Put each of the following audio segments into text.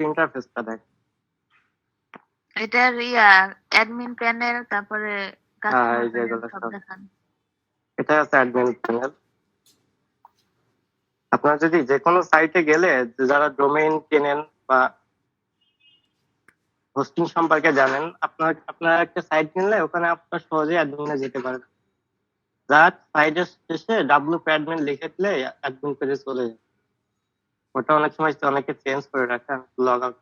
ইন্টারফেসটা দেখ। এটার admin panel, তারপরে হ্যাঁ, কাস্টমার এই যে প্যানেল এগুলো সব সব, দেখান। এটা হচ্ছে অ্যাডমিন প্যানেল। আপনারা যদি যে কোনো সাইটে গেলে যারা ডোমেইন কেনেন বা হোস্টিং সম্পর্কে জানেন, আপনারা একটা সাইট কিনলে ওখানে আপনার সহজে অ্যাডমিনে যেতে পারবেন। যার সাইটের শেষে ডাব্লিউপি অ্যাডমিন লিখে দিলে অ্যাডমিন পেজে চলে যায়। ওটা অনেক সময় অনেকে চেঞ্জ করে রাখে, লগ আউট।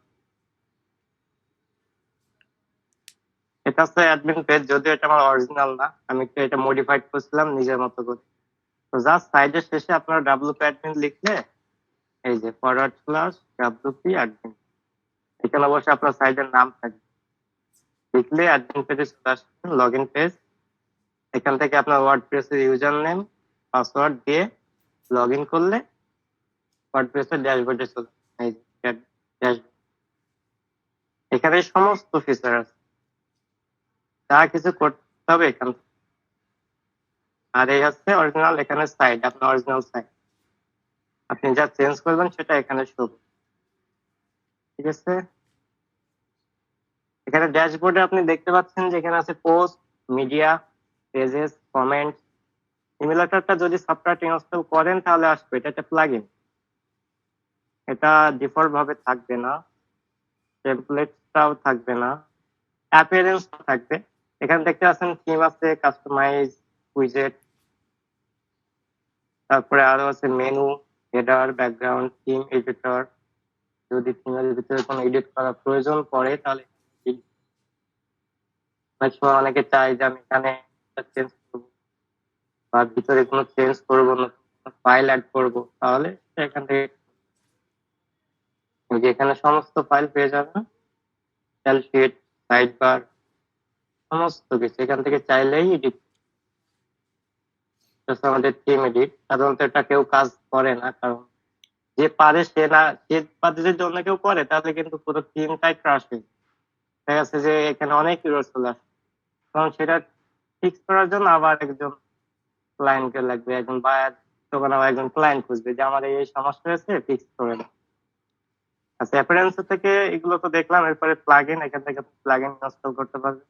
এটা হচ্ছে অ্যাডমিন পেজ, যদিও এটা আমার অরিজিনাল না, আমি একটু এটা মডিফাইড করছিলাম নিজের মতো করে। তো জাস্ট সাইটের শেষে আপনারা ডাব্লিউপি অ্যাডমিন লিখলে এই যে ফরওয়ার্ড স্ল্যাশ ডাব্লিউপি অ্যাডমিন, এখানে অবশ্যই আপনার সাইটের নাম থাকবে। লিখলে অ্যাডমিন পেজে চলে আসবেন, লগ ইন পেজ। এখান থেকে আপনার ওয়ার্ডপ্রেসের ইউজার নেম পাসওয়ার্ড দিয়ে লগ ইন করলে ওয়ার্ডপ্রেসের ড্যাশবোর্ডে চলে যাবে। এই যে ড্যাশবোর্ড, এখানে সমস্ত ফিচার আছে, যা কিছু করতে হবে এখান থেকে। আর এই হচ্ছে অরিজিনাল এখানে সাইট, আপনার অরিজিনাল সাইট। আপনি যা চেঞ্জ করবেন সেটা এখানে শো করবে। ঠিক আছে, এখানে ড্যাশবোর্ডে আপনি দেখতে পাচ্ছেন যে এখানে আছে পোস্ট, মিডিয়া, পেজেস, কমেন্ট। ইমুলেটরটা যদি সফটওয়্যারটা ইনস্টল করেন তাহলে আসবে, এটা একটা প্লাগইন, এটা ডিফল্ট ভাবে থাকবে না, টেমপ্লেটটাও থাকবে না, অ্যাপিয়ারেন্স থাকবে। এখানে দেখতে পাচ্ছেন থিম আছে, কাস্টমাইজ, উইজেট, তারপরে আরো আছে menu, header, background, theme editor. যদি থিমের ভিতরে কোনো এডিট করার প্রয়োজন পড়ে তাহলে অনেক সময় অনেকে চায় যে আমি এখানে চেঞ্জ করবো বা ভিতরে কোনো চেঞ্জ করবো না, ফাইল অ্যাড করবো, তাহলে এখান থেকে যে এখানে সমস্ত ফাইল পেয়ে যাবেন, শিট, সাইড বার, সমস্ত কিছু এখান থেকে চাইলেই এডিট। আমাদের থিম এডিট সাধারণত এটা কেউ কাজ করে না, কারণ যে পারে সে না, সে পারে যদি অন্য কেউ করে তাহলে কিন্তু পুরো থিমটাই ক্রাশ হয়ে যায়। দেখা যাচ্ছে যে এখানে অনেক ইরর চলে আসে, কারণ সেটা ফিক্স করার জন্য আবার একজন ক্লায়েন্টকে লাগবে, একজন বায়ার, তখন আবার একজন ক্লায়েন্ট খুঁজবে যে আমার এই সমস্যা হয়েছে, ফিক্স করে দাও। আচ্ছা, অ্যাপিয়ারেন্স থেকে এগুলো তো দেখলাম, এরপরে প্লাগইন, এখান থেকে প্লাগইন ইনস্টল করতে পারবে।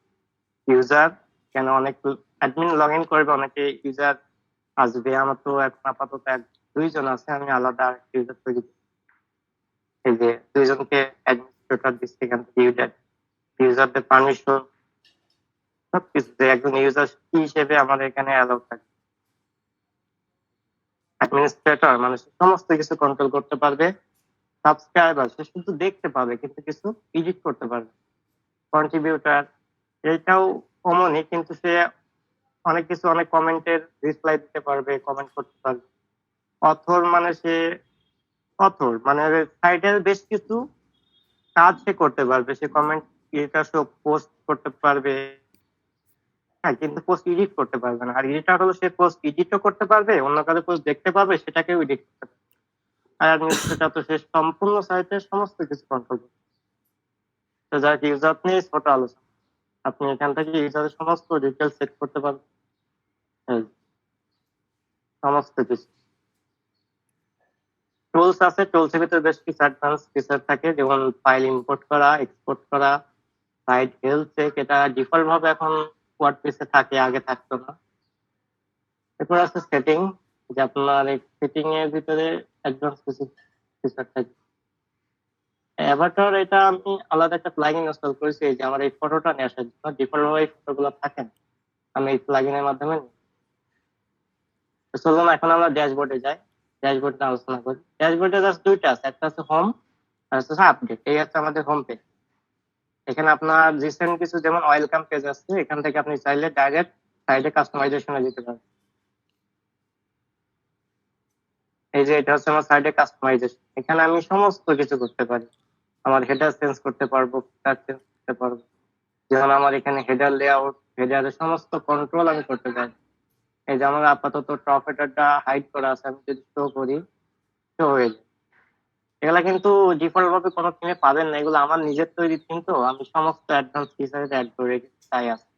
ইউজার, কেন অনেক অ্যাডমিন লগ ইন করবে, অনেকে ইউজার আসবে। আমার তো এখন আপাতত দুইজন আছে, আমি আলাদা ইউজার তৈরি, এই যে দুইজনকে অ্যাডমিনিস্ট্রেটর দিচ্ছি এখান থেকে, ইউজারদের পারমিশন সবকিছু, যে একজন ইউজার কি হিসেবে আমাদের এখানে অ্যালাউ থাকে। অ্যাডমিনিস্ট্রেটর মানে সমস্ত কিছু কন্ট্রোল করতে পারবে। সাবস্ক্রাইবার সে শুধু দেখতে পাবে কিন্তু কিছু এডিট করতে পারবে। কন্ট্রিবিউটার, এটাও কমনই, কিন্তু সে অনেক কিছু, অনেক কমেন্টের রিপ্লাই দিতে পারবে, কমেন্ট করতে পারবে। অথর মানে সে, অথর মানে সাইটের বেশ কিছু কাজ সে করতে পারবে, সে কমেন্ট, এটা সব পোস্ট করতে পারবে। হ্যাঁ, কিন্তু পোস্ট এডিট করতে পারবে না। আর এডিটার হলো সে পোস্ট এডিটও করতে পারবে, অন্য কারো পোস্ট দেখতে পাবে, সেটাকেও এডিট করতে পারবে। আর অ্যাডমিনিস্ট্রেটর তো সে সম্পূর্ণ সাইটের সমস্ত কিছু কন্ট্রোল করবে। তো যাক, ইউজার নিয়ে ছোট আলোচনা, আপনি এখান থেকে ইউজারের সমস্ত ডিটেল সেট করতে পারবেন, এই সমস্ত কিছু। টুলস আছে, টুলস এর ভিতরে বেশ কিছু অ্যাডভান্স ফিচার থাকে, যেমন ফাইল ইম্পোর্ট করা, এক্সপোর্ট করা, সাইট হেলথ চেক, এটা ডিফল্ট ভাবে এখন ওয়ার্ডপ্রেসে থাকে, আগে থাকতো না। এরপর আছে সেটিং, যে আপনার এই সেটিং এর ভিতরে অ্যাডভান্স কিছু ফিচার থাকে। অ্যাভাটার, এটা আমি আলাদা একটা প্লাগইন ইনস্টল করেছি, এই যে আমার এই ফটোটা নিয়ে আসার জন্য, ডিফল্ট ভাবে এই ফটোগুলো থাকে না, আমি এই প্লাগইনের মাধ্যমে নিই। তো চলুন এখন আমরা ড্যাশবোর্ডে যাই, ড্যাশবোর্ডে আলোচনা করি। ড্যাশবোর্ডে জাস্ট দুইটা আছে, একটা আছে হোম আর একটা হচ্ছে আপডেট। এই হচ্ছে আমাদের হোম পেজ। এখানে আপনার রিসেন্ট কিছু যেমন ওয়েলকাম পেজ আছে, এখান থেকে আপনি চাইলে ডাইরেক্ট সাইডে কাস্টমাইজেশনে যেতে পারেন। এই যে এটা হচ্ছে আমার সাইডে কাস্টমাইজেশন, এখানে আমি সমস্ত কিছু করতে পারি। আমার হেডার চেঞ্জ করতে পারবো, ফুটার চেঞ্জ করতে পারবো, যেমন আমার এখানে হেডার লেআউট, হেডারের সমস্ত কন্ট্রোল আমি করতে পারি। এই যে আমার আপাতত টপ হেডারটা হাইড করা আছে, আমি যদি শো করি শো হয়ে যায়। এগুলা কিন্তু ডিফল্ট ভাবে কোনো থিমে পাবেন না, এগুলো আমার নিজের তৈরি থিম, তো আমি সমস্ত অ্যাডভান্স ফিচার অ্যাড করে রেখেছি, তাই আছে।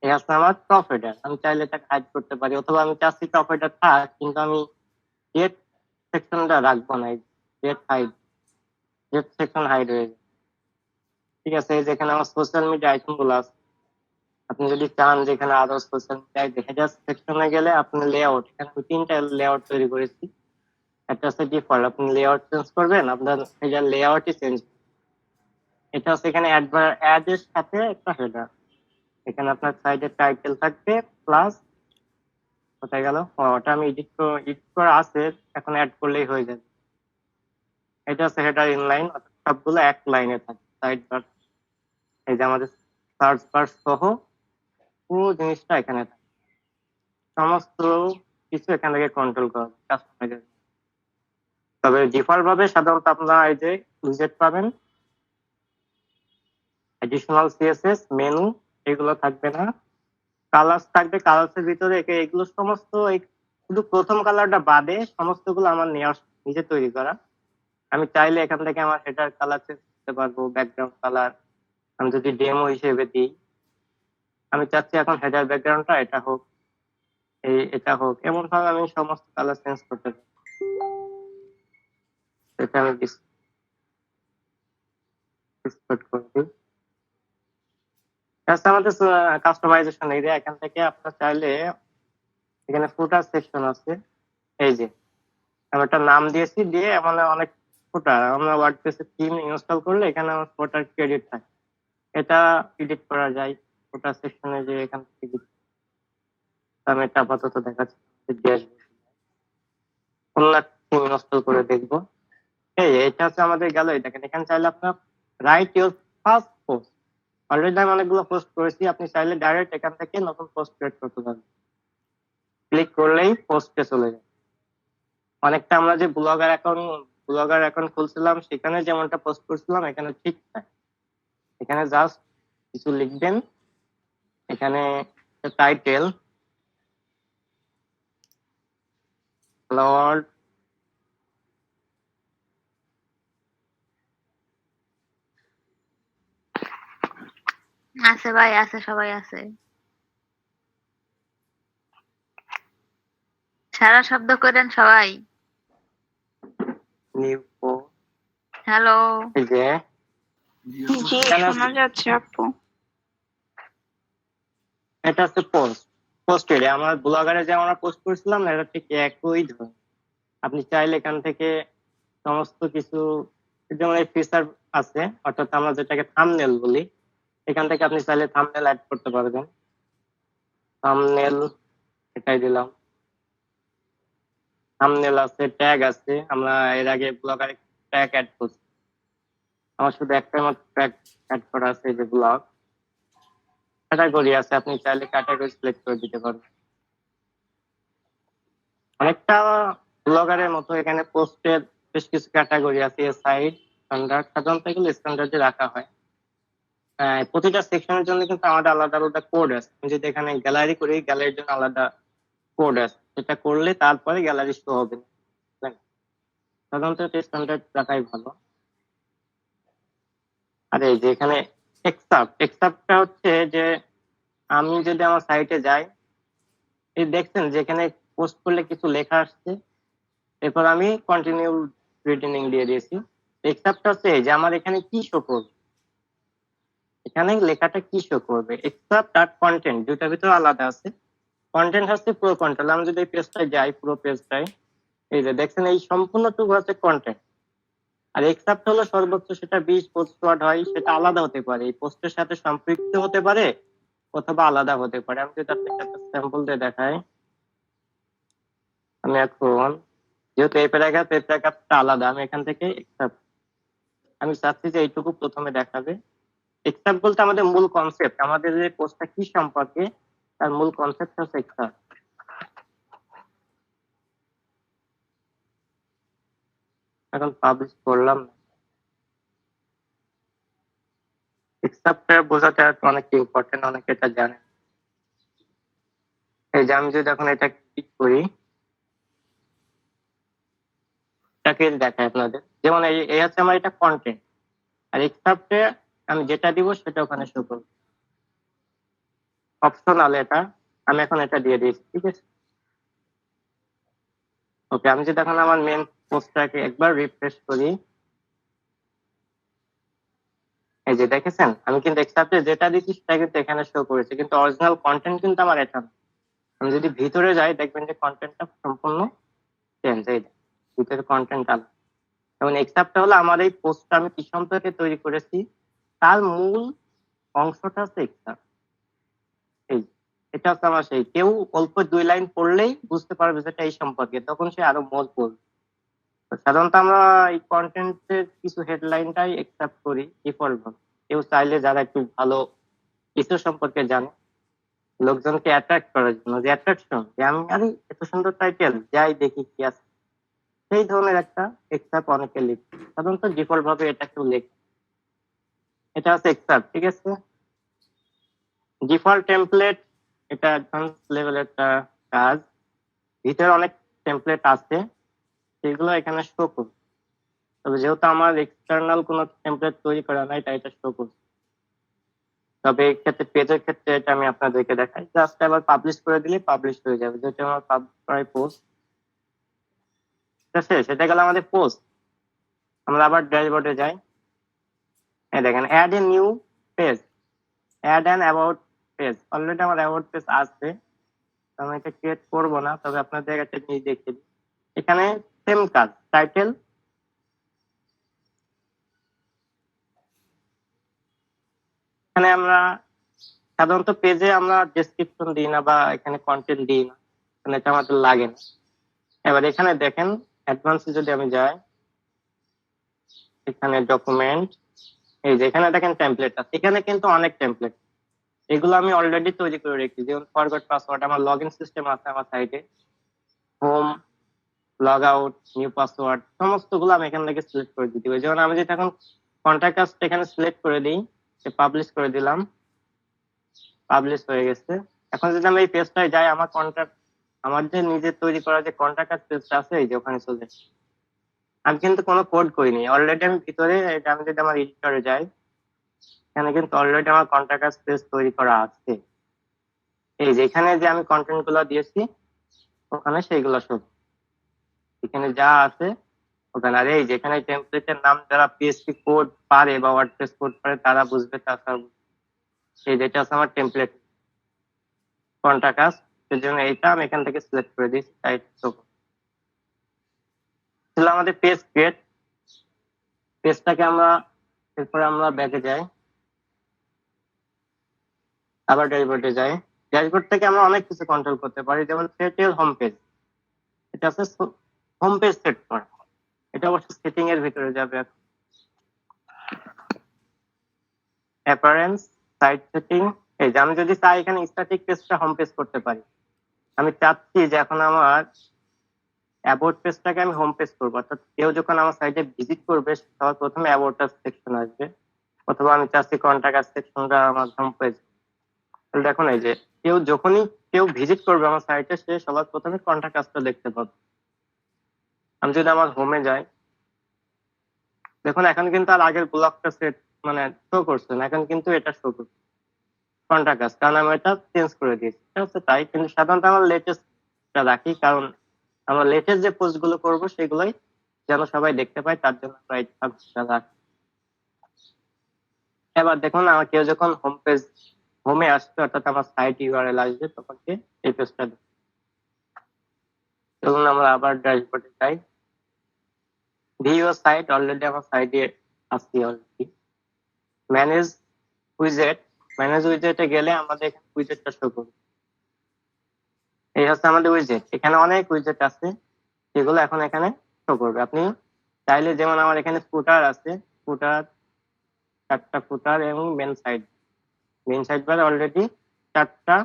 এই আছে আমার টপ হেডার, আমি চাইলে এটাকে হাইড করতে পারি, অথবা আমি চাচ্ছি টপ হেডার থাক কিন্তু আমি ডেট সেকশনটা রাখবো না, ডেট হাইড, যে সেকশন হাইড হয়ে যায়। ঠিক আছে, এই যেখানে আমার সোশ্যাল মিডিয়া আইকন গুলো আছে, আপনি যদি চান যেখানে আরো সোশ্যাল মিডিয়ায় দেখা যাচ্ছে সেকশনে গেলে আপনি লেআউট, এখানে আমি 3টা লেআউট তৈরি করেছি। একটা হচ্ছে ডিফল্ট, আপনি লেআউট চেঞ্জ করবেন, আপনার পেজের লেআউটই চেঞ্জ। এটা হচ্ছে এখানে অ্যাড এর সাথে একটা হেডার, এখানে আপনার সাইডে টাইটেল থাকবে প্লাস, কোথায় গেল, ওটা আমি এডিট করা আছে, এখন অ্যাড করলেই হয়ে যাবে। এটা হচ্ছে হেডার ইনলাইন, সবগুলো এক লাইনে থাকে। সাইড বার, এই যে আমাদের সার্চ বার সহ পুরো জিনিসটা এখানে থাকে, সমস্ত কিছু এখান থেকে কন্ট্রোল করা যায় কাস্টমাইজার। তবে ডিফল্ট ভাবে সাধারণত আপনারা এই যে উইজেট পাবেন, এডিশনাল সিএসএস মেনু এগুলো থাকবে না, কালার্স থাকবে। কালার্সের ভিতরে এগুলো সমস্ত শুধু প্রথম কালারটা বাদে সমস্তগুলো আমার নিজে তৈরি করা। আমি চাইলে এখান থেকে আমার হেডার কালার চেঞ্জ করতে পারবো, ব্যাকগ্রাউন্ড কালার আমি যদি ডেমো হিসেবে দিই, আমি চাচ্ছি এখন হেডার ব্যাকগ্রাউন্ডটা এটা হোক, এটা হোক, এমন ভাবে আমি সমস্ত কালার চেঞ্জ করতে পারি। এটা আমি ডিসপ্লে করে দিই। আমাদের কাস্টমাইজেশন এরিয়া, এখান থেকে আপনার চাইলে এখানে ফুটার সেকশন আছে, এই যে আমি একটা নাম দিয়েছি, দিয়ে মানে অনেক ফুটার, আমরা ওয়ার্ডপ্রেসে থিম ইনস্টল করলে এখানে আমার ফুটার ক্রেডিট থাকে, এটা এডিট করা যায় ফুটার সেকশনে, যে এখান থেকে আমি এটা আপাতত দেখাচ্ছি, অন্য থিম ইনস্টল করে দেখবো। এটা হচ্ছে আমাদের গ্যালারি, দেখেন এখানে চাইলে আপনার right your first post, already আমি অনেকগুলো পোস্ট করেছি, আপনি চাইলে ডাইরেক্ট এখান থেকে নতুন পোস্ট ক্রিয়েট করতে পারবেন, ক্লিক করলেই পোস্টে চলে যায়। অনেকটা আমরা যে ব্লগার অ্যাকাউন্ট খুলছিলাম সেখানে যেমনটা পোস্ট করছিলাম এখানে ঠিক তাই। এখানে জাস্ট কিছু লিখবেন, এখানে টাইটেল লর্ড আছে ভাই, আছে, সবাই আছে। সারা শব্দ করেন সবাই। New hello. এই যে জি, এখানে শোনা যাচ্ছে আপু। এটা হচ্ছে পোস্ট এরিয়া, আমার ব্লগারে যে আমরা পোস্ট করেছিলাম না, এটা ঠিক একই ধরনের। আপনি চাইলে এখান থেকে সমস্ত কিছু, যেমন এই ফিচার আছে, অর্থাৎ আমরা যেটাকে থাম্বনেল বলি, এখান থেকে আপনি চাইলে থাম্বনেল অ্যাড করতে পারবেন। থাম্বনেল এটাই দিলাম, থাম্বনেল আছে, ট্যাগ আছে, আমরা এর আগে ব্লগারে ট্যাগ অ্যাড করছি, আমার শুধু একটা মাত্র ট্যাগ অ্যাড করা আছে, এই যে ব্লগ ক্যাটাগরি আছে, আপনি চাইলে ক্যাটাগরি সিলেক্ট করে দিতে পারবেন। অনেকটা ব্লগারের মতো এখানে পোস্টের বেশ কিছু ক্যাটাগরি আছে, সাইড স্ট্যান্ডার্ড, সাধারণত এগুলো স্ট্যান্ডার্ডে রাখা হয়। প্রতিটা সেকশনের জন্য কিন্তু আমাদের আলাদা আলাদা কোড আছে, আমি যদি এখানে গ্যালারি করি, গ্যালারির জন্য আলাদা কোড আছে, সেটা করলে তারপরে গ্যালারি শো হবে না। সাধারণত স্ট্যান্ডার্ড রাখাই ভালো। আর এই যে এখানে এক্সাপটা হচ্ছে যে আমি যদি আমার সাইটে যাই, এই দেখছেন যেখানে পোস্ট করলে কিছু লেখা আসছে, এরপর আমি কন্টিনিউ রিটেনিং দিয়ে দিয়েছি। এক্সাপটা হচ্ছে এই যে আমার এখানে কি শো করবে, এখানে লেখাটা কি শো করবে। এক্সাপ্ট আর কন্টেন্ট দুইটার ভিতরে আলাদা আছে। কন্টেন্ট হচ্ছে পুরো কন্টেন্ট, আমি যদি এই পেজটায় যাই, পুরো পেজটায় এই যে দেখছেন এই সম্পূর্ণটুকু হচ্ছে কন্টেন্ট। আর এক্সাপ্ট হলো সর্বোচ্চ সেটা 20-25 ওয়ার্ড হয়, সেটা আলাদা হতে পারে, এই পোস্টের সাথে সম্পৃক্ত হতে পারে অথবা আলাদা হতে পারে। আমি যদি আপনাকে একটা স্যাম্পল দিয়ে দেখাই, আমি এখন যেহেতু এই প্যারাগ্রাফটা আলাদা, আমি এখান থেকে এক্সাপ্ট, আমি চাচ্ছি যে এইটুকু প্রথমে দেখাবে। এক্সাপ্ট বলতে আমাদের মূল কনসেপ্ট, আমাদের যে পোস্টটা কি সম্পর্কে তার মূল কনসেপ্ট হচ্ছে এক্সাপ্ট। এখন পাবলিশ করলাম, এক্সাপ্ট বোঝাতে অনেক ইম্পর্টেন্ট, অনেকে এটা জানে। এই যে আমি যদি এখন এটা ক্লিক করি, এটাকে দেখায় আপনাদের, যেমন এই হচ্ছে আমার এটা কন্টেন্ট, আর এক্সাপ্টে আমি যেটা দিব সেটা ওখানে শো করবে, অপশনাল এটা, আমি এখন এটা দিয়ে দিয়েছি। ঠিক আছে, ওকে। আমি যদি এখন আমার মেন পোস্টটাকে একবার রিফ্রেশ করি, এই যে দেখেছেন আমি কিন্তু এক্সট্রাক্টে যেটা দিচ্ছি সেটা কিন্তু এখানে শো করেছে, কিন্তু অরিজিনাল কন্টেন্ট কিন্তু আমার এটা না। আমি যদি ভিতরে যাই দেখবেন যে কন্টেন্টটা সম্পূর্ণ চেঞ্জ, এই যে ভিতরে কন্টেন্ট আলাদা। এবং এক্সট্রাক্টটা হলো আমার এই পোস্টটা আমি কি সম্পর্কে তৈরি করেছি তার মূল অংশটা হচ্ছে এক্সট্রাক্ট। এই এটা হচ্ছে আমার সেই, কেউ অল্প 2 লাইন পড়লেই বুঝতে পারবে যেটা এই সম্পর্কে, তখন সে আরো মত বলবে। তো সাধারণত আমরা এই কন্টেন্টের কিছু হেডলাইনটাই একসেপ্ট করি ডিফল্ট ভাবে। কেউ চাইলে যারা একটু ভালো কিছু সম্পর্কে জানে, লোকজনকে অ্যাট্রাক্ট করার জন্য, যে অ্যাট্রাকশন, যে আমি আরে এত সুন্দর টাইটেল যাই দেখি কি আছে, সেই ধরনের একটা এক্সেপ্ট অনেকে লিখে। সাধারণত ডিফল্ট ভাবে এটা কেউ লেখে, এটা হচ্ছে এক্সেপ্ট। ঠিক আছে, ডিফল্ট টেমপ্লেট এটা অ্যাডভান্স লেভেলের একটা কাজ। ভিতরে অনেক টেমপ্লেট আছে, সেগুলো এখানে শো করবে। তবে যেহেতু আমার এক্সটার্নাল কোনো টেমপ্লেট তৈরি করা নাই, তাই এটা শো করছে। তবে এই ক্ষেত্রে পেজের ক্ষেত্রে এটা আমি আপনাদেরকে দেখাই, জাস্ট আবার পাবলিশ করে দিলে পাবলিশ হয়ে যাবে, যেটা আমার পাবলিশ করাই পোস্ট। ঠিক আছে, সেটা গেল আমাদের পোস্ট। আমরা আবার ড্যাশবোর্ডে যাই। এই দেখেন add a new page, add an about page. Already আমার অ্যাবাউট পেজ আছে, তো আমি এটা ক্রিয়েট করবো না, তবে আপনাদের একটা জিনিস দেখে দিই। এখানে সেম কাজ, টাইটেল, এখানে আমরা সাধারণত পেজে আমরা ডেসক্রিপশন দিই না বা এখানে কন্টেন্ট দিই না, কারণ এটা আমাদের লাগে না। এবার এখানে দেখেন অ্যাডভান্সে যদি আমি যাই, এখানে ডকুমেন্ট, এই যে এখানে দেখেন টেমপ্লেট আছে। এখানে কিন্তু অনেক টেমপ্লেট, এগুলো আমি অলরেডি তৈরি করে রেখেছি। যেমন ফরগট পাসওয়ার্ড, আমার লগ ইন সিস্টেম আছে আমার সাইটে, home, log out, new password, সমস্ত গুলো আমি এখান থেকে সিলেক্ট করে দিতে পারি। যেমন আমি যদি এখন কন্ট্যাক্ট আস এখানে সিলেক্ট করে দিই, পাবলিশ করে দিলাম, পাবলিশ হয়ে গেছে। এখন যদি আমি এই পেজটায় যাই, আমার কন্ট্যাক্ট, আমার যে নিজের তৈরি করা যে কন্ট্যাক্ট আস পেজটা আছে, এই যে ওখানে চলে যাচ্ছে। আমি কিন্তু কোনো কোড করিনি, অলরেডি আমি ভিতরে, এটা আমি যদি আমার এডিটরে যাই, এখানে কিন্তু অলরেডি আমার কন্ট্যাক্ট আস পেজ তৈরি করা আছে। এই যে এখানে যে আমি কন্টেন্ট গুলো দিয়েছি ওখানে সেইগুলো সব এখানে যা আছে ওখানে। আর এই যে এখানে টেমপ্লেটের নাম যারা পিএসপি কোড পারে বা ওয়ার্ডপ্রেস কোড পারে তারা বুঝবে, তাছাড়া এই যেটা আছে আমার টেমপ্লেট কন্ট্যাক্ট আস, সেজন্য এইটা আমি এখান থেকে সিলেক্ট করে দিয়েছি। তাই ছিল আমাদের পেজ ক্রিয়েট। পেজটাকে আমরা এরপরে আমরা ব্যাকে যাই, আবার ড্যাশবোর্ডে যাই। ড্যাশবোর্ড থেকে আমরা অনেক কিছু কন্ট্রোল করতে পারি, যেমন সেট ইউর হোম পেজ, এটা আছে হোম পেজ সেট করা। এটা অবশ্য সেটিং এর ভিতরে যাবে। অ্যাপারেন্স, সাইট সেটিং, এই যে আমি যদি চাই এখানে স্ট্যাটিক পেজটা হোম পেজ করতে পারি। আমি চাচ্ছি যে এখন আমার অ্যাবাউট পেজটাকে আমি হোম পেজ করবো, অর্থাৎ কেউ যখন আমার সাইটে ভিজিট করবে সবার প্রথমে অ্যাবাউট সেকশন আসবে, অথবা আমি চাচ্ছি কন্ট্যাক্ট সেকশনটা আমার হোম পেজ। দেখুন এই যে যখনই কেউ ভিজিট করবে আমার সাইটে, সে সবার প্রথমে কন্ট্যাক্ট আসটা দেখতে পাবে। আমি যদি আমার হোমে যাই, দেখুন এখন কিন্তু আর আগের ব্লকটা সেট মানে শো করছে না, এখন কিন্তু এটা শো করছে কন্ট্যাক্ট আস, কারণ আমি এটা চেঞ্জ করে দিয়েছি। এটা হচ্ছে তাই, কিন্তু সাধারণত আমার লেটেস্টটা রাখি, কারণ আমরা লেটেস্ট যে পোস্ট গুলো করবো সেগুলোই যেন সবাই দেখতে পায়, তার জন্য আমরা এই সাবজেক্টটা রাখি। এবার দেখুন আমার কেউ যখন হোম পেজ হোমে আসবে, অর্থাৎ আমার সাইট ইউআরএল আসবে, তখন সে এই পেজটা দেখবে। তখন আমরা আবার ড্যাশবোর্ডে যাই, ভিউ সাইট, অলরেডি আমার সাইটে আসছি অলরেডি। ম্যানেজ উইজেট, ম্যানেজ উইজেটে গেলে আমাদের এখানে উইজেটটা শো করবে। এই হচ্ছে আমাদের উইজেট, এখানে অনেক উইজেট আছে, সেগুলো এখন এখানে শো করবে। আপনি চাইলে, যেমন আমার এখানে ফুটার আছে, ফুটার 4টা ফুটার, এবং মেন সাইড বার অলরেডি 4টা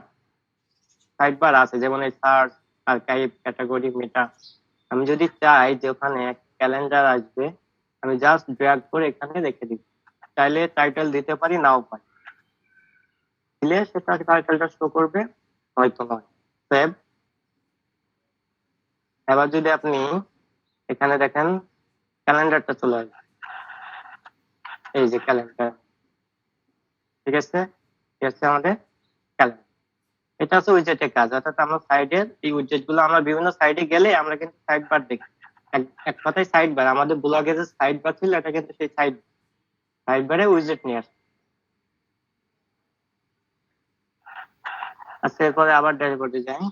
সাইড বার আছে, যেমন এই সার্চ, আর্কাইভ, ক্যাটাগরি, মেটা। আমি যদি চাই যে ওখানে ক্যালেন্ডার আসবে, আমি জাস্ট ড্র্যাগ করে এখানে রেখে দিব। চাইলে টাইটেল দিতে পারি, নাও পারি, দিলে সেটা টাইটেলটা শো করবে, হয়তো নয়। সেভ। এবার যদি আপনি এখানে দেখেন ক্যালেন্ডারটা চলে আসবে, এই যে ক্যালেন্ডার, ঠিক আছে, ঠিক আছে আমাদের ক্যালেন্ডার। এটা হচ্ছে উইজেটের কাজ, অর্থাৎ আমরা সাইডের এই উইজেট গুলো আমরা বিভিন্ন সাইডে গেলে আমরা কিন্তু সাইড বার দেখি। এক কথায় সাইড বার, আমাদের ব্লগে যে সাইড বার ছিল এটা কিন্তু সেই সাইড। সাইড বারে উইজেট নিয়ে আসবে। আচ্ছা, এরপরে আবার ড্যাশবোর্ডে যাই,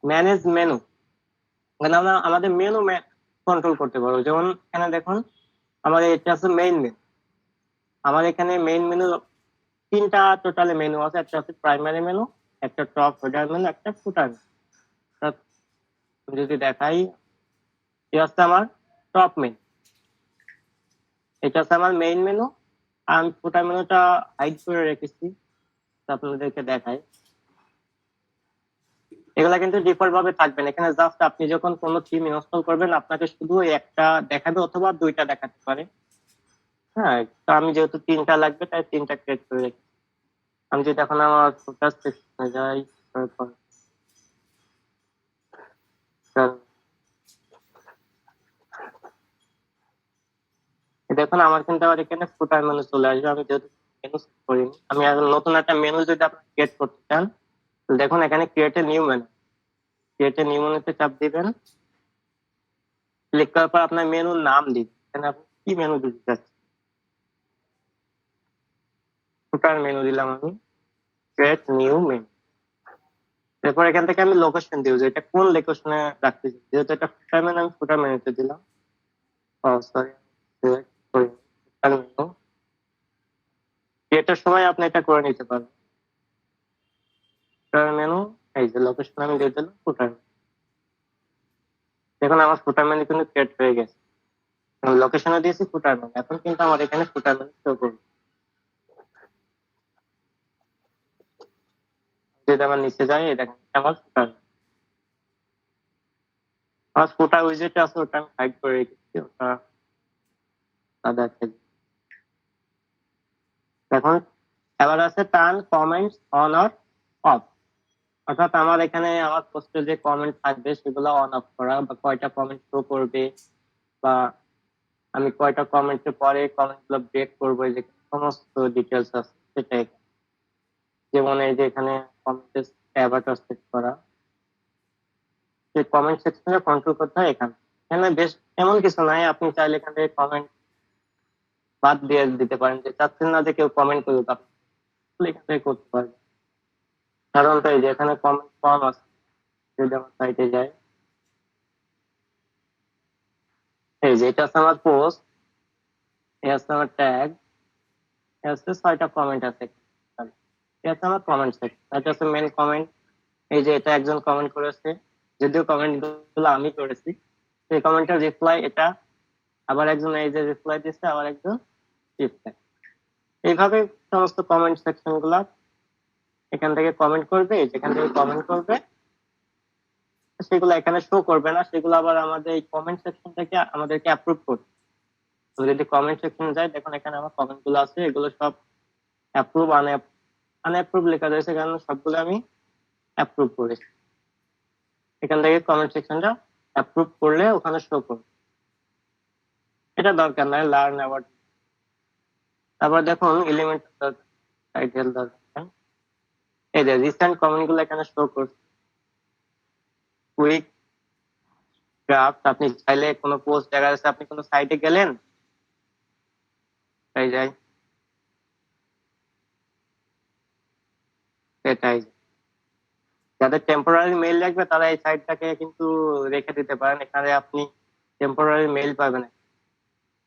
ম্যানেজ মেনু। এখানে আমরা আমাদের মেনু কন্ট্রোল করতে পারবো। যেমন এখানে দেখুন আমাদের এটা আছে মেইন মেনু। আমার এখানে মেইন মেনু তিনটা টোটালি মেনু আছে, একটা আছে প্রাইমারি মেনু, একটা টপ হেডার মেনু, একটা ফুটার মেনু। যদি দেখাই, এটা হচ্ছে আমার টপ মেনু, এটা হচ্ছে আমার মেইন মেনু। আমি ফুটার মেনুটা হাইড করে রেখেছি, আপনাদেরকে দেখাই। এগুলা কিন্তু ডিফল্ট ভাবে থাকবে না। এখানে জাস্ট আপনি যখন কোনো থিম ইনস্টল করবেন আপনাকে শুধু একটা দেখাবে অথবা দুইটা দেখাতে পারে। হ্যাঁ, তো আমি যেহেতু তিনটা লাগবে তাই তিনটা ক্রিয়েট করে রেখেছি। আমি যদি এখন আমার ফোকাস সেকশনে যাই, তারপর দেখুন আমার কিন্তু আবার এখানে ফুটার মেনু চলে আসবে। আমি যেহেতু মেনু সেট করিনি, আমি এখন নতুন একটা মেনু যদি আপনি ক্রিয়েট করতে চান, তো দেখুন এখানে create a new menu, create a new মেনুতে চাপ দিবেন। ক্লিক করার পর আপনার মেনুর নাম দিবেন। এখানে আপনি কি মেনু দিতে চাচ্ছেন, ফুটার মেনু দিলাম আমি, ক্রিয়েট নিউ মেনু। এরপর এখান থেকে আমি লোকেশন দিব যে এটা কোন লোকেশনে রাখতে চাই। যেহেতু এটা ফুটার মেনু, আমি ফুটার মেনুতে দিলাম। ও সরি, ফুটার মেনু ক্রিয়েটের সময় আপনি এটা করে নিতে পারবেন। ফুটার মেনু, এই যে লোকেশন আমি দিয়ে দিলাম ফুটার মেনু। দেখুন আমার ফুটার মেনু কিন্তু ক্রিয়েট হয়ে গেছে। লোকেশনে দিয়েছি ফুটার মেনু, এখন কিন্তু আমার এখানে ফুটার মেনু শো করবে। যদি আমার নিচে যাই, এই দেখেন এটা আমার ফুটার মেনু। আমার ফুটার উইজেট আছে, ওটা আমি হাইড করে রেখেছি, ওটা সাদা আছে। এখন এবার আছে turn comments on or of. অর্থাৎ আমার এখানে আমার পোস্টে যে কমেন্ট থাকবে সেগুলো অন অফ করা, বা কয়টা কমেন্ট শো করবে, বা আমি কয়টা কমেন্টের পরে কমেন্ট গুলো ব্রেক করবো, এই যে সমস্ত ডিটেলস আছে সেটাই। যেমন এই যে এখানে কমেন্টের অ্যাভাটার সেট করা, সেই কমেন্ট সেকশনে কন্ট্রোল করতে হয় এখানে। এখানে বেশ এমন কিছু নাই, আপনি চাইলে এখান থেকে কমেন্ট বাদ দিয়ে দিতে পারেন, যে চাচ্ছেন না যে কেউ কমেন্ট করুক, আপনি এখান থেকে করতে পারবেন। সাধারণত এই যে এখানে কমেন্ট কম আছে, যদি আমার সাইটে যায়, এই যে এটা আছে আমার পোস্ট, এই আছে আমার ট্যাগ, এই আছে 6টা কমেন্ট আছে। এটা আছে আমার কমেন্ট সেকশন, এটা আছে মেন কমেন্ট। এই যে এটা একজন কমেন্ট করেছে, যদিও কমেন্ট গুলো আমি করেছি, সেই কমেন্টের রিপ্লাই এটা, আবার একজন এই যে রিপ্লাই দিচ্ছে, আবার একজন রিপ্লাই। এইভাবে সমস্ত কমেন্ট সেকশন গুলা এখান থেকে কমেন্ট করবে, যেখান থেকে কমেন্ট করবে সেগুলো এখানে শো করবে না, সেগুলো আবার আমাদের এই কমেন্ট সেকশন থেকে আমাদেরকে অ্যাপ্রুভ করবে। তো যদি কমেন্ট সেকশনে যাই, দেখুন এখানে আমার কমেন্ট গুলো আছে, এগুলো সব অ্যাপ্রুভ আনঅ্যাপ্রুভ লেখা রয়েছে, কারণ সবগুলো আমি অ্যাপ্রুভ করেছি। এখান থেকে কমেন্ট সেকশনটা অ্যাপ্রুভ করলে ওখানে শো করবে। এটা দরকার নাই, লার্ন অ্যাবাউট। তারপর দেখুন এলিমেন্ট টাইটেল দরকার। এই যে রিসেন্ট কমেন্ট গুলো এখানে শো করছে। কুইক ড্রাফট, আপনি চাইলে কোনো পোস্ট দেখা যাচ্ছে, আপনি কোনো সাইটে গেলেন, এই যাই এটাই, যাদের টেম্পোরারি মেইল লাগবে তারা এই সাইটটাকে কিন্তু রেখে দিতে পারেন। এখানে আপনি টেম্পোরারি মেইল পাবেন,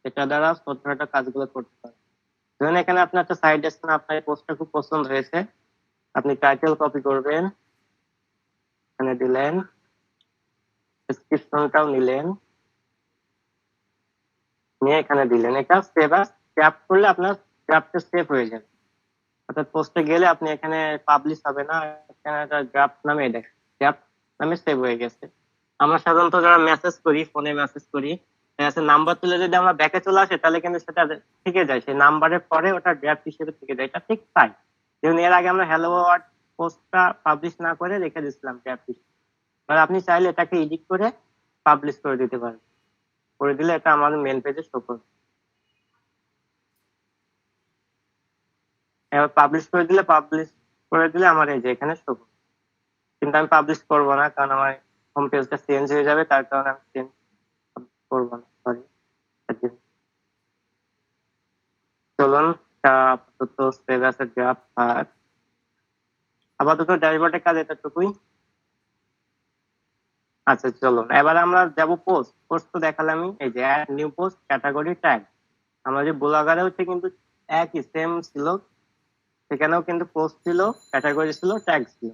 এটা দ্বারা ছোটখাটো কাজগুলো করতে পারেন। ধরুন এখানে আপনার একটা সাইট আছে, আপনার পোস্টটা খুব পছন্দ হয়েছে, আপনি টাইটেল কপি করবেন, এখানে দিলেন, ডেসক্রিপশনটাও নিলেন, নিয়ে এখানে দিলেন, এটা সেভ আস ট্যাপ করলে আপনার ড্রাফটটা সেভ হয়ে যাবে। অর্থাৎ পোস্টে গেলে আপনি এখানে পাবলিশ হবে না, এখানে একটা ড্রাফট নামে দেখেন, ড্রাফট নামে সেভ হয়ে গেছে। আমরা সাধারণত যারা মেসেজ করি, ফোনে মেসেজ করি, নাম্বার তুলে যদি আমরা ব্যাকে চলে আসে, তাহলে কিন্তু সেটা থেকে যায়, সেই নাম্বারের পরে ওটা ড্রাফট হিসেবে থেকে যায়। এটা ঠিক তাই, যেমন এর আগে আমরা হ্যালো ওয়ার্ড পোস্টটা পাবলিশ না করে রেখে দিচ্ছিলাম ড্রাফট হিসেবে। এবার আপনি চাইলে এটাকে এডিট করে পাবলিশ করে দিতে পারেন, করে দিলে এটা আমাদের মেন পেজে শো করবে। এবার পাবলিশ করে দিলে আমার এই যে এখানে শো করবে। কিন্তু আমি পাবলিশ করবো না, কারণ আমার হোম পেজটা চেঞ্জ হয়ে যাবে, তার কারণে আমি চেঞ্জ করবো না, সরি। চলুন আপাতত সেভ অ্যাজ এ ড্রাফট থাক। আপাতত ড্যাশবোর্ডে কাজ এতটুকুই। আচ্ছা চলুন এবার আমরা যাব পোস্ট। পোস্ট তো দেখালামই, এই যে add new post category tag. আমরা যে ব্লগারে হচ্ছে কিন্তু একই সেম ছিল, সেখানেও কিন্তু পোস্ট ছিল, ক্যাটাগরি ছিল, ট্যাগ ছিল।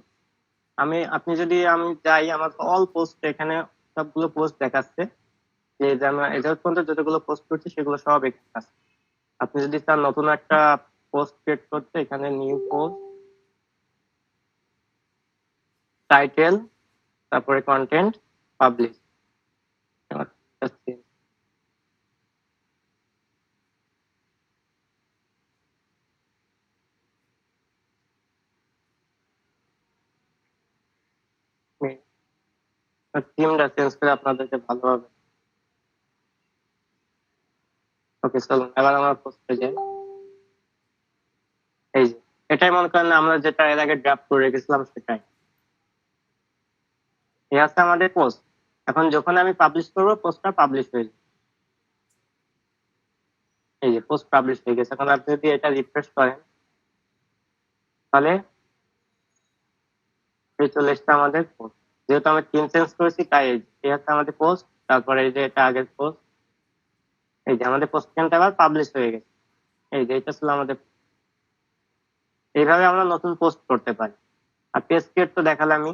আপনি যদি আমি যাই, আমার অল পোস্ট এখানে সবগুলো পোস্ট দেখাচ্ছে, যে আমরা এটা পর্যন্ত যতগুলো পোস্ট করছি সেগুলো সব এখানে আছে। আপনি যদি চান নতুন একটা পোস্ট ক্রিয়েট করতে, এখানে নিউ পোস্ট, টাইটেল, তারপরে কন্টেন্ট, পাবলিশ। থিমটা চেঞ্জ করে আপনাদেরকে ভালো হবে। ওকে চলুন এবার আমরা পোস্টে যাই। এই যে এটাই মনে করেন আমরা যেটা এর আগে ড্রাফট করে রেখেছিলাম সেটাই। এই আছে আমাদের পোস্ট। এখন যখন আমি পাবলিশ করবো, পোস্টটা পাবলিশ হয়ে যাবে। এই যে পোস্ট পাবলিশ হয়ে গেছে। এখন আপনি যদি এটা রিফ্রেশ করেন, তাহলে এই চলে এসছে আমাদের পোস্ট। যেহেতু আমি থিম চেঞ্জ করেছি তাই এই হচ্ছে আমাদের পোস্ট। তারপরে এই যে এটা আগের পোস্ট, এই যে আমাদের পোস্ট কিন্তু আবার পাবলিশ হয়ে গেছে। এই যে এটা ছিল আমাদের। এইভাবে আমরা নতুন পোস্ট করতে পারি। আর পেজ ক্রিয়েট তো দেখালামই।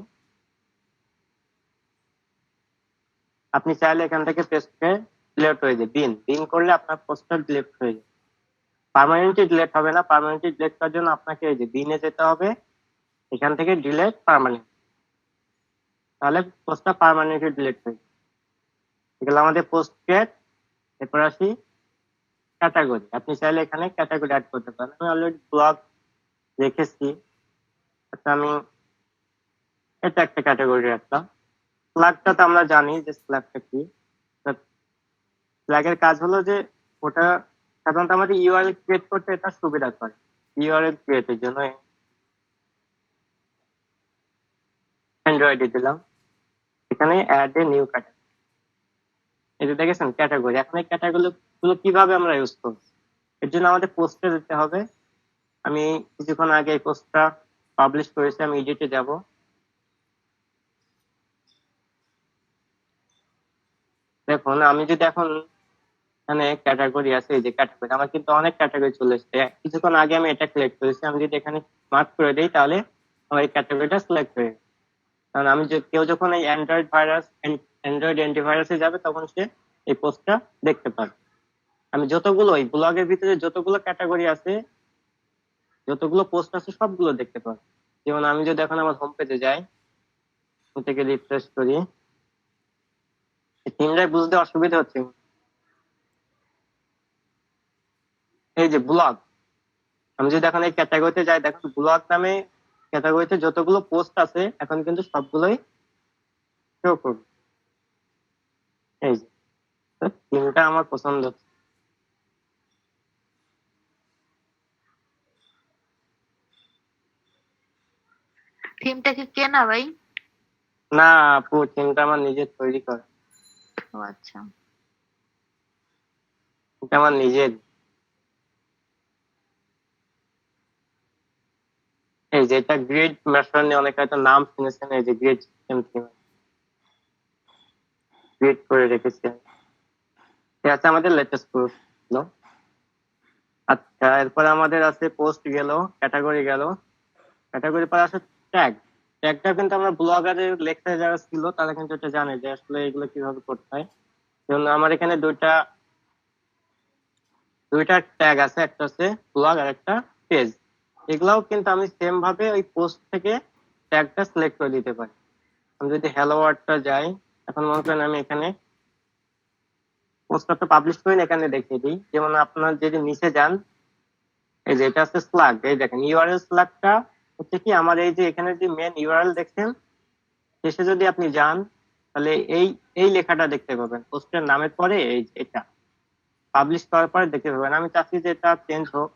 আপনি চাইলে এখান থেকে পেজকে ডিলিট হয়ে যায়, বিন করলে আপনার পোস্টটা ডিলিট হয়ে যায়। পার্মানেন্টলি ডিলিট হবে না। পার্মানেন্টলি ডিলিট করার জন্য আপনাকে এই যে বিনে যেতে হবে, এখান থেকে ডিলিট পার্মানেন্ট, তাহলে পোস্টটা পার্মানেন্টলি ডিলিট হয়ে যায়। এগুলো আমাদের পোস্ট ক্রিয়েট। এরপর আসি ক্যাটাগরি। আপনি চাইলে এখানে ক্যাটাগরি অ্যাড করতে পারেন। আমি অলরেডি ব্লগ রেখেছি। আচ্ছা আমি এটা একটা ক্যাটাগরি রাখলাম। ফ্ল্যাগটা তো আমরা জানি যে ফ্ল্যাগটা কি। ফ্ল্যাগের কাজ হলো যে ওটা সাধারণত আমাদের ইউআরএল ক্রিয়েট করতে এটা সুবিধা করে। ইউআরএল ক্রিয়েটের জন্য অ্যান্ড্রয়েডে দিলাম, এখানে অ্যাড এ নিউ ক্যাটাগরি। এই যে দেখেছেন ক্যাটাগরি। এখন এই ক্যাটাগরি গুলো কিভাবে আমরা ইউজ করবো, এর জন্য আমাদের পোস্টে যেতে হবে। আমি কিছুক্ষণ আগে এই পোস্টটা পাবলিশ করেছি, আমি এডিটে যাব। দেখুন আমি যদি এখন এখানে ক্যাটাগরি আছে, এই যে ক্যাটাগরি, আমার কিন্তু অনেক ক্যাটাগরি চলে এসছে। কিছুক্ষণ আগে আমি এটা সিলেক্ট করেছি, আমি যদি এখানে মার্ক করে দিই তাহলে আমার এই ক্যাটাগরিটা সিলেক্ট হয়ে গেছে। কারণ আমি কেউ যখন এই অ্যান্ড্রয়েড অ্যান্টিভাইরাসে যাবে তখন সে এই পোস্টটা দেখতে পাবে। আমি যতগুলো এই ব্লগের ভিতরে যতগুলো ক্যাটাগরি আছে, যতগুলো পোস্ট আছে সবগুলো দেখতে পাবে। যেমন আমি যদি এখন আমার হোম পেজে যাই, থেকে রিফ্রেশ করি, তিনটাই বুঝতে অসুবিধা হচ্ছে। এই যে ব্লগ, আমি যদি এখন এই ক্যাটাগরিতে যাই, দেখুন ব্লগ নামে ক্যাটাগরিতে যতগুলো পোস্ট আছে এখন কিন্তু সবগুলোই শো করবে। এই যে তিনটা আমার পছন্দ হচ্ছে। থিমটা কি কেনা ভাই? না আপু, তিনটা আমার নিজের তৈরি করা। ও আচ্ছা। এটা আমার নিজের। এই যে এটা গ্রিড মেশর নিয়ে অনেকে হয়তো নাম শুনেছেন। এই যে গ্রিড সিস্টেম থিম গ্রিড করে রেখেছি। এটা আছে আমাদের লেটেস্ট পোস্ট। আচ্ছা এরপরে আমাদের আছে পোস্ট গেল, ক্যাটাগরি গেল। ক্যাটাগরি পরে আছে ট্যাগ। ট্যাগটা কিন্তু আমরা ব্লগারে লেখতে যারা ছিল তারা কিন্তু এটা জানে যে আসলে এগুলো কিভাবে করতে হয়। যেমন আমার এখানে দুইটা ট্যাগ আছে, একটা হচ্ছে ব্লগ আর একটা পেজ। এগুলাও কিন্তু আমি সেম ভাবে ওই পোস্ট থেকে ট্যাগটা সিলেক্ট করে দিতে পারি। আমি যদি হ্যালো ওয়ার্ডটা যাই, এখন মনে করেন আমি এখানে পোস্টটা পাবলিশ করি না, এখানে দেখিয়ে দিই। যেমন আপনার যদি নিচে যান, এই যে এটা আছে স্ল্যাগ। এই দেখেন ইউআরএল স্ল্যাগটা হচ্ছে কি আমার এই যে এখানে যে মেন ইউআরএল দেখছেন, শেষে যদি আপনি যান তাহলে এই এই লেখাটা দেখতে পাবেন পোস্টের নামের পরে। এই যে এটা পাবলিশ করার পরে দেখতে পাবেন। আমি চাচ্ছি যে এটা চেঞ্জ হোক।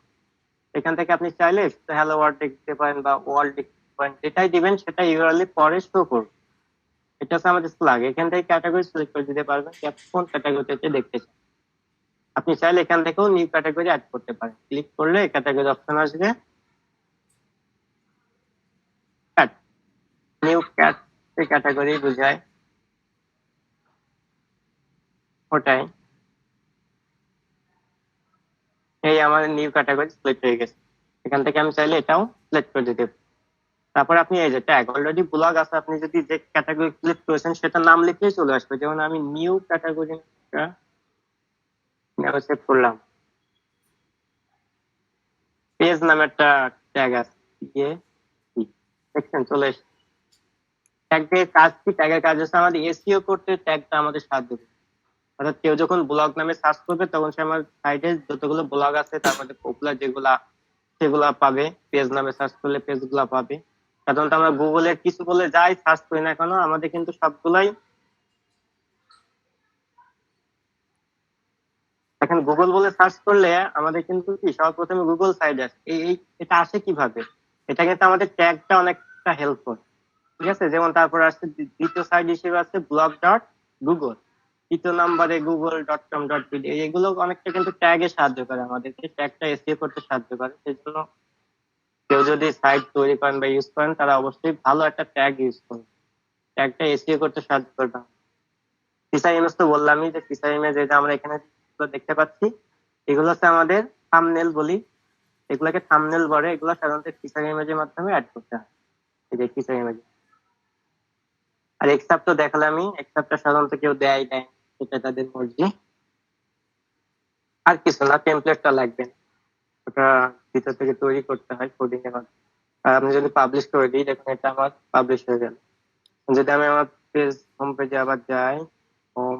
এখান থেকে আপনি চাইলে হ্যালো ওয়ার্ল্ড লিখতে পারেন বা ওয়ার্ল্ড লিখতে পারেন, যেটাই দিবেন সেটা ইউআরএল পরে শো করবে। এটা হচ্ছে আমাদের স্ল্যাগ। এখান থেকে ক্যাটাগরি সিলেক্ট করে দিতে পারবেন যে আপনি কোন ক্যাটাগরিতে দেখতে চান। আপনি চাইলে এখান থেকেও নিউ ক্যাটাগরি অ্যাড করতে পারেন। ক্লিক করলে ক্যাটাগরি অপশন আসবে, অ্যাড নিউ ক্যাটাগরি বোঝায়, ওটাই। এই আমার নিউ ক্যাটাগরি সিলেক্ট হয়ে গেছে। এখান থেকে আমি চাইলে এটাও সিলেক্ট করে দিতে পারি। তারপর আপনি এই যে ট্যাগ অলরেডি ব্লগ আছে, আপনি যদি যে ক্যাটাগরি সিলেক্ট করেছেন সেটার নাম লিখলেই চলে আসবে। যেমন আমি নিউ ক্যাটাগরি সেভ করলাম, পেজ নামে একটা ট্যাগ আছে, দেখছেন চলে এসেছে। ট্যাগের কাজ কি? ট্যাগের কাজ হচ্ছে আমাদের এসইও করতে ট্যাগটা আমাদের সাহায্য করে। অর্থাৎ কেউ যখন ব্লগ নামে সার্চ করবে তখন সে আমার সাইটে যতগুলো ব্লগ আছে তার মধ্যে পপুলার যেগুলা সেগুলা পাবে, পেজ নামে সার্চ করলে পেজ গুলা পাবে। সাধারণত আমরা গুগলে কিছু বলে যাই সার্চ করি না কেন, আমাদের কিন্তু সবগুলাই, এখন গুগল বলে সার্চ করলে আমাদের কিন্তু কি সর্বপ্রথমে গুগল সাইট আসে। এটা আসে কিভাবে? এটা কিন্তু আমাদের ট্যাগটা অনেকটা হেল্প করে, ঠিক আছে। যেমন তারপর আসছে দ্বিতীয় সাইট হিসেবে আছে ব্লগ ডট গুগল, তৃতীয় নম্বরে google.com.bd। এগুলো অনেকটা কিন্তু ট্যাগে সাহায্য করে, আমাদেরকে ট্যাগটা এসইও করতে সাহায্য করে। সেই জন্য কেউ যদি সাইট তৈরি করেন বা ইউজ করেন তারা অবশ্যই ভালো একটা ট্যাগ ইউজ করুন, ট্যাগটা এসইও করতে সাহায্য করবে। ফিচার ইমেজ তো বললামই, যে ফিচার ইমেজ এটা আমরা এখানে দেখতে পাচ্ছি, এগুলো হচ্ছে আমাদের থাম্বনেল বলি, এগুলোকে থাম্বনেল বলে। এগুলো সাধারণত ফিচার ইমেজের মাধ্যমে অ্যাড করতে হয়, এই যে ফিচার ইমেজ। আর এক্সাপ তো দেখালামই, এক্সাপটা সাধারণত কেউ দেয় দেয়, সেটা তাদের মর্জি। আর কিছু না, টেমপ্লেটটা লাগবে না, ওটা ভিতর থেকে তৈরি করতে হয় কোডিং এর মাধ্যমে। আর আমি যদি পাবলিশ করে দিই, দেখুন এটা আমার পাবলিশ হয়ে গেল। যদি আমি আমার পেজ হোম পেজে আবার যাই, হোম